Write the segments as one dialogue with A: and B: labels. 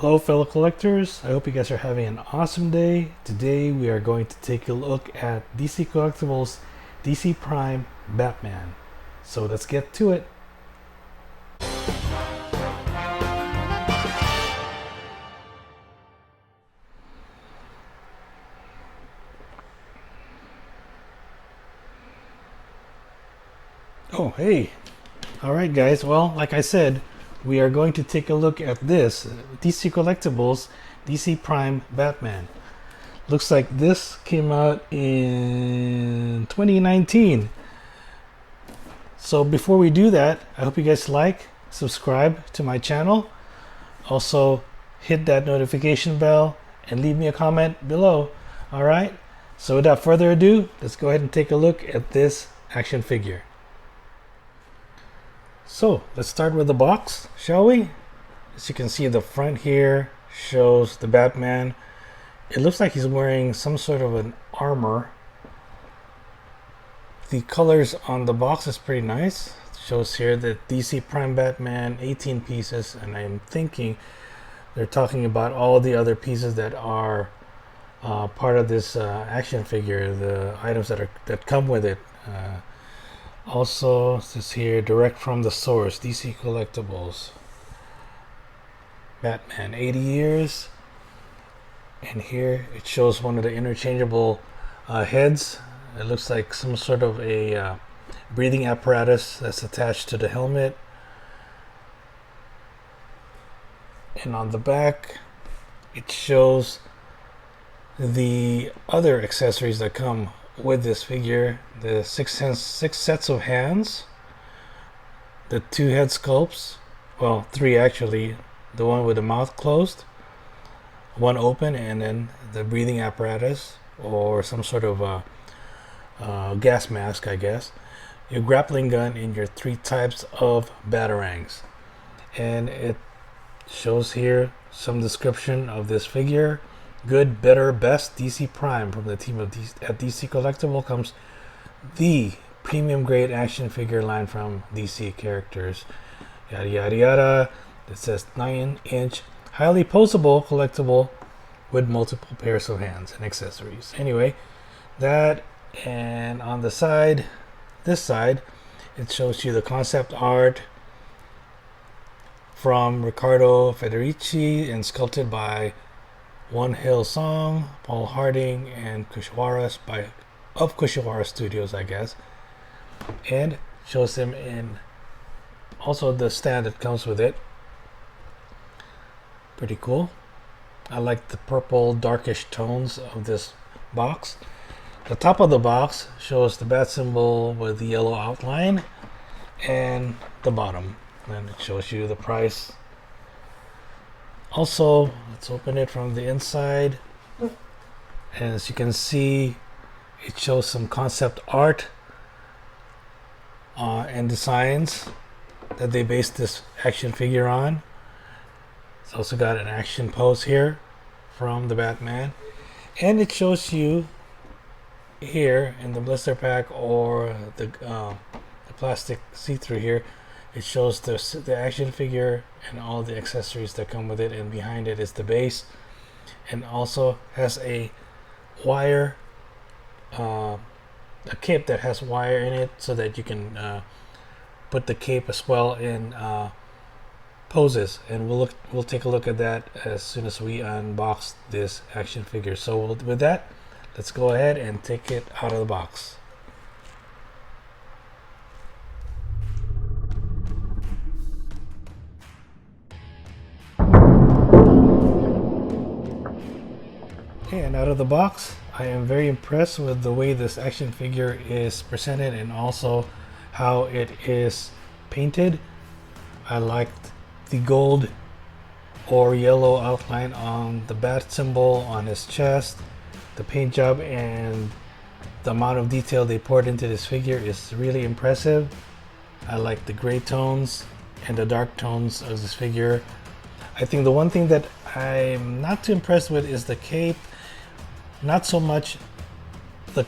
A: Hello, fellow collectors. I hope you guys are having an awesome day. Today, we are going to take a look at DC Collectibles DC Prime Batman. So let's get to it. Oh, hey. All right, guys. Well, like I said, we are going to take a look at this DC Collectibles DC Prime Batman. Looks like this came out in 2019. So before we do that, I hope you guys like, subscribe to my channel. Also, hit that notification bell and leave me a comment below. All right. So without further ado, let's go ahead and take a look at this action figure. So let's start with the box, shall we? As you can see, the front here shows the Batman. It looks like he's wearing some sort of an armor. The colors on the box is pretty nice. It shows here that DC Prime Batman, 18 pieces, and I'm thinking they're talking about all the other pieces that are part of this action figure, the items that come with it. Also, this here, direct from the source, DC Collectibles. Batman, 80 years. And here it shows one of the interchangeable heads. It looks like some sort of a breathing apparatus that's attached to the helmet. And on the back, it shows the other accessories that come with this figure. The six sets of hands, the 2 head sculpts, well, 3 actually, the one with the mouth closed, one open, and then the breathing apparatus or some sort of gas mask, I guess, your grappling gun, and your 3 types of batarangs. And it shows here some description of this figure. Good, better, best DC Prime from the team of at DC Collectible comes the premium grade action figure line from DC characters. Yada yada yada. It says 9-inch, highly posable collectible with multiple pairs of hands and accessories. Anyway, that, and on the side, this side, it shows you the concept art from Riccardo Federici and sculpted by One Hill Song, Paul Harding, and Kushiwara of Kushiwara Studios, I guess. And shows him in also the stand that comes with it. Pretty cool. I like the purple darkish tones of this box. The top of the box shows the bat symbol with the yellow outline, and the bottom, and it shows you the price. Also, let's open it from the inside. And as you can see, it shows some concept art and designs that they based this action figure on. It's also got an action pose here from the Batman. And it shows you here in the blister pack or the plastic see-through here, it shows the action figure and all the accessories that come with it, and behind it is the base, and also has a wire, a cape that has wire in it so that you can put the cape as well in poses, and we'll take a look at that as soon as we unbox this action figure. So with that, let's go ahead and take it out of the box. And out of the box, I am very impressed with the way this action figure is presented and also how it is painted. I liked the gold or yellow outline on the bat symbol on his chest. The paint job and the amount of detail they poured into this figure is really impressive. I like the gray tones and the dark tones of this figure. I think the one thing that I'm not too impressed with is the cape. Not so much the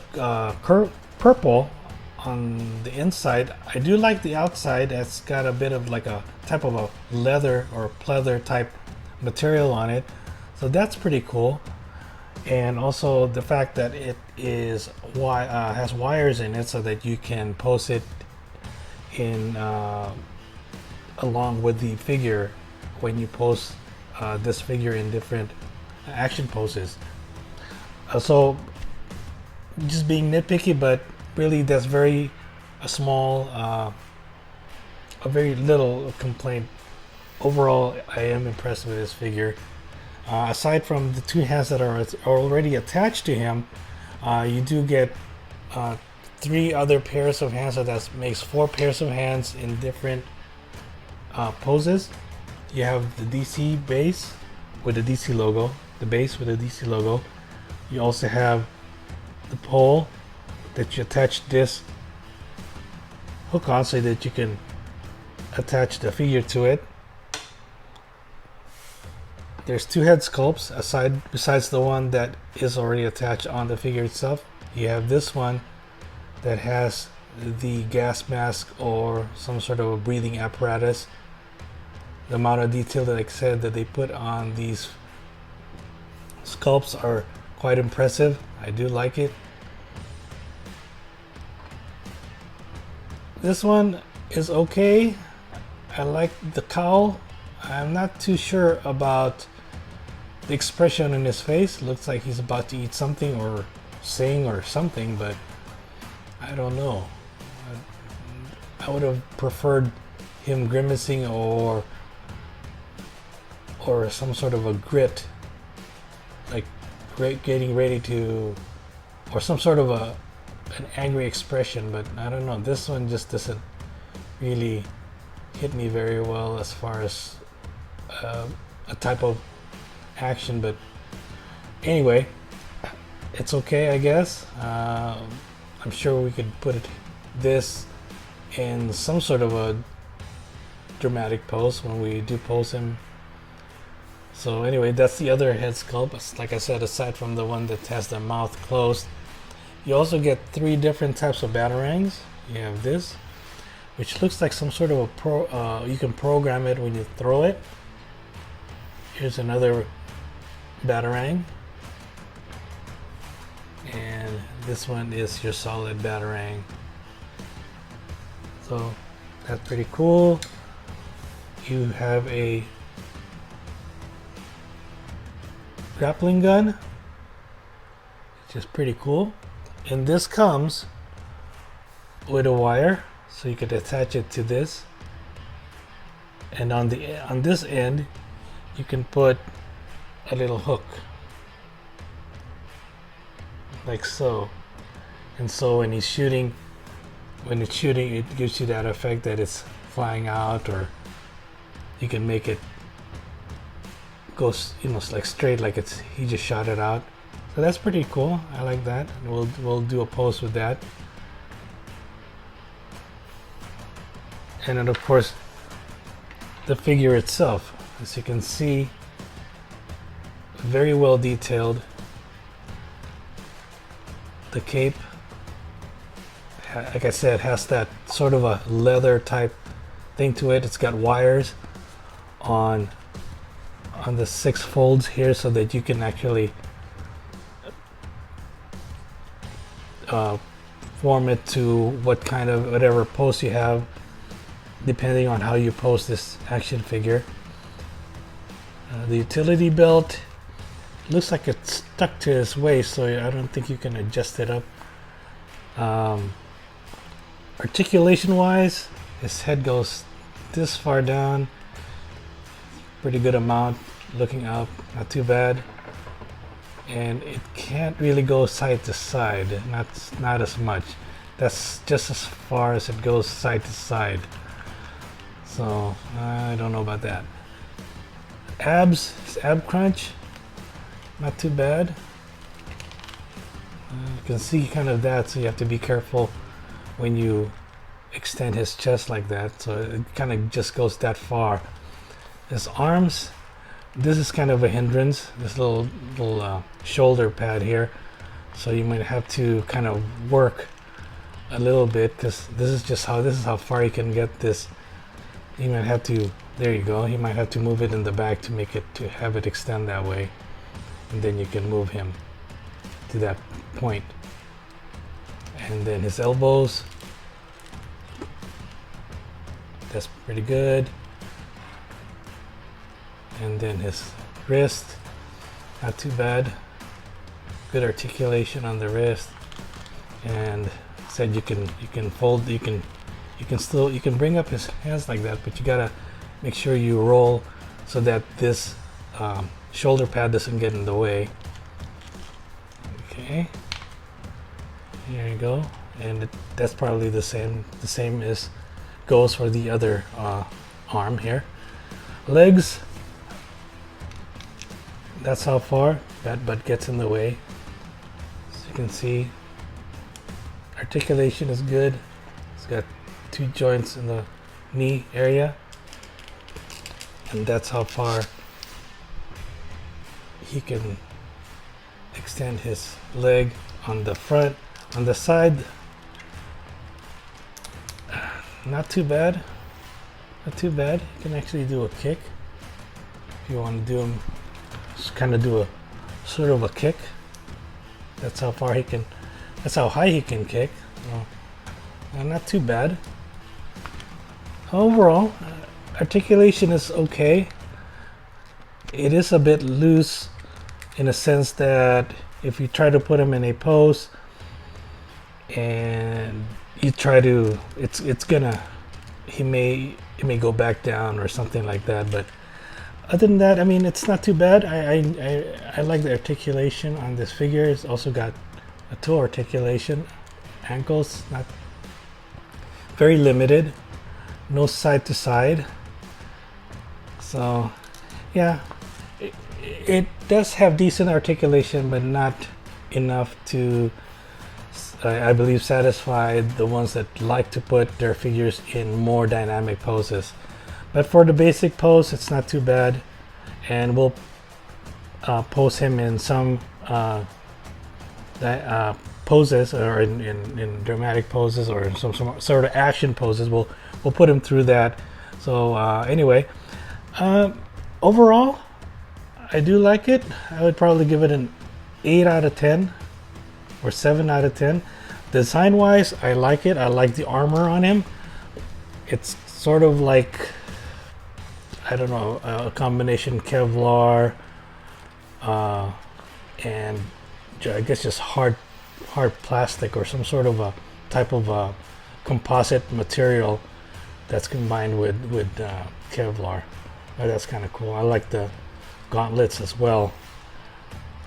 A: purple on the inside. I do like the outside. That's got a bit of like a type of a leather or pleather type material on it, so that's pretty cool. And also the fact that it is has wires in it, so that you can pose it in along with the figure when you pose this figure in different action poses. So just being nitpicky, but really that's very a small, a very little complaint. Overall, I am impressed with this figure. Aside from the two hands that are already attached to him, you do get 3 other pairs of hands, so that makes 4 pairs of hands in different poses. You have the DC base with the DC logo, the base with the DC logo. You also have the pole that you attach this hook on, so that you can attach the figure to it. There's 2 head sculpts besides the one that is already attached on the figure itself. You have this one that has the gas mask or some sort of a breathing apparatus. The amount of detail that I said that they put on these sculpts are quite impressive. I do like it. This one is okay. I like the cowl. I'm not too sure about the expression in his face. Looks like he's about to eat something or sing or something, but I don't know. I would have preferred him grimacing or some sort of a grit, like getting ready to, or some sort of an angry expression, but I don't know. This one just doesn't really hit me very well as far as a type of action, but anyway, it's okay, I guess. I'm sure we could put this in some sort of a dramatic pose when we do pose him. So anyway, that's the other head sculpt. Like I said, aside from the one that has the mouth closed, you also get 3 different types of batarangs. You have this, which looks like some sort of a you can program it when you throw it. Here's another batarang, and this one is your solid batarang. So that's pretty cool. You have a grappling gun, which is pretty cool, and this comes with a wire, so you could attach it to this, and on this end you can put a little hook like so, and so when it's shooting, it gives you that effect that it's flying out, or you can make it go, like straight, like he just shot it out. So that's pretty cool. I like that. We'll do a pose with that. And then of course the figure itself, as you can see, very well detailed. The cape, like I said, has that sort of a leather type thing to it. It's got wires on the 6 folds here, so that you can actually form it to whatever pose you have, depending on how you pose this action figure. The utility belt looks like it's stuck to his waist, so I don't think you can adjust it up. Articulation wise, his head goes this far down, pretty good amount, looking up, not too bad. And it can't really go side to side, not as much. That's just as far as it goes side to side. So I don't know about that. Abs, his ab crunch, not too bad. You can see kind of that, so you have to be careful when you extend his chest like that. So it kind of just goes that far. His arms, this is kind of a hindrance, this little shoulder pad here. So you might have to kind of work a little bit, because this is how far you can get this. You might have to There you go. You might have to move it in the back to make it, to have it extend that way, and then you can move him to that point. And then his elbows, that's pretty good. And then his wrist, not too bad. Good articulation on the wrist. And said you can fold, you can bring up his hands like that, but you gotta make sure you roll so that this shoulder pad doesn't get in the way. Okay, here you go. And that's probably the same as goes for the other arm here. Legs, that's how far that butt gets in the way. As you can see, articulation is good. It's got 2 joints in the knee area, and that's how far he can extend his leg on the front. On the side, not too bad. Not too bad. You can actually do a kick if you want to do him. Just kind of do a sort of a kick. That's how far he can. That's how high he can kick. Not too bad. Overall, articulation is okay. It is a bit loose in a sense that if you try to put him in a pose and you try to, it may go back down or something like that. But other than that, I mean, it's not too bad. I like the articulation on this figure. It's also got a toe articulation. Ankles, not very limited. No side to side. So, yeah, it does have decent articulation, but not enough to, I believe, satisfy the ones that like to put their figures in more dynamic poses. But for the basic pose, it's not too bad, and we'll pose him in some poses, or in dramatic poses, or in some sort of action poses. We'll put him through that. So anyway, overall, I do like it. I would probably give it an 8 out of 10 or 7 out of 10. Design wise, I like it. I like the armor on him. It's sort of like, I don't know, a combination Kevlar and I guess just hard plastic, or some sort of a type of composite material that's combined with Kevlar. That's kind of cool. I like the gauntlets as well.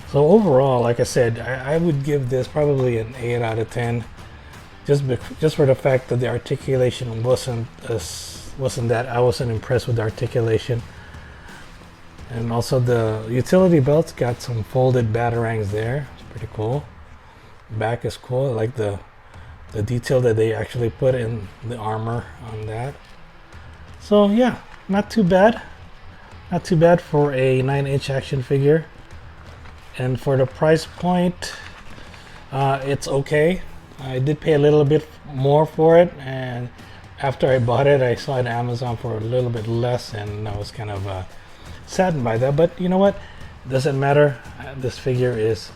A: So overall, like I said, I would give this probably an 8 out of 10, just for the fact that the articulation wasn't that. I wasn't impressed with the articulation. And also the utility belt's got some folded batarangs there. It's pretty cool. Back is cool. I like the detail that they actually put in the armor on that. So yeah, not too bad. Not too bad for a 9-inch action figure. And for the price point, it's okay. I did pay a little bit more for it, and after I bought it, I saw it on Amazon for a little bit less, and I was kind of saddened by that. But you know what? Doesn't matter. This figure is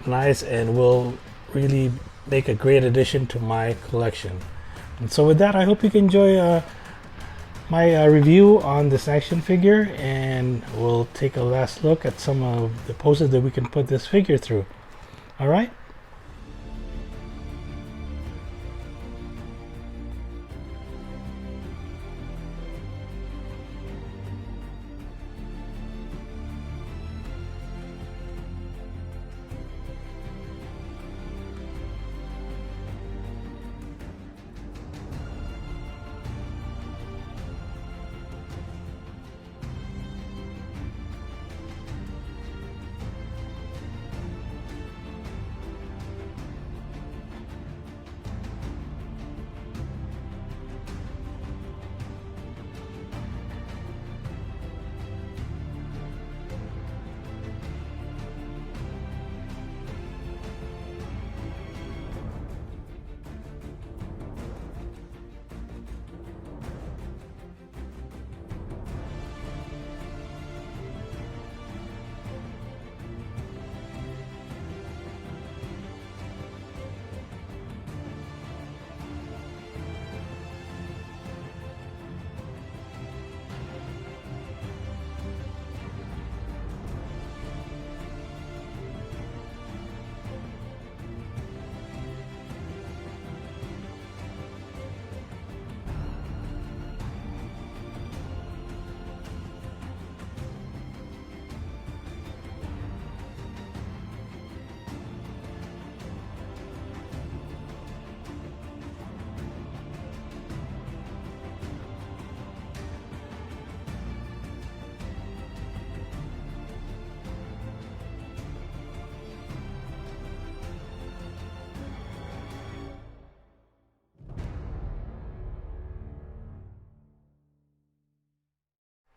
A: nice and will really make a great addition to my collection. And so with that, I hope you can enjoy my review on this action figure, and we'll take a last look at some of the poses that we can put this figure through. All right.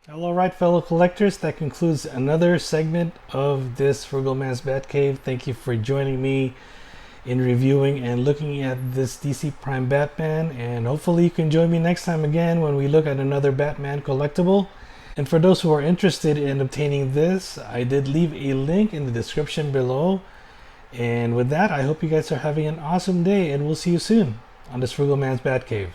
A: Well, all right, fellow collectors, that concludes another segment of this Frugal Man's Batcave. Thank you for joining me in reviewing and looking at this DC Prime Batman, and hopefully you can join me next time again when we look at another Batman collectible. And for those who are interested in obtaining this, I did leave a link in the description below. And with that, I hope you guys are having an awesome day, and we'll see you soon on this Frugal Man's Batcave.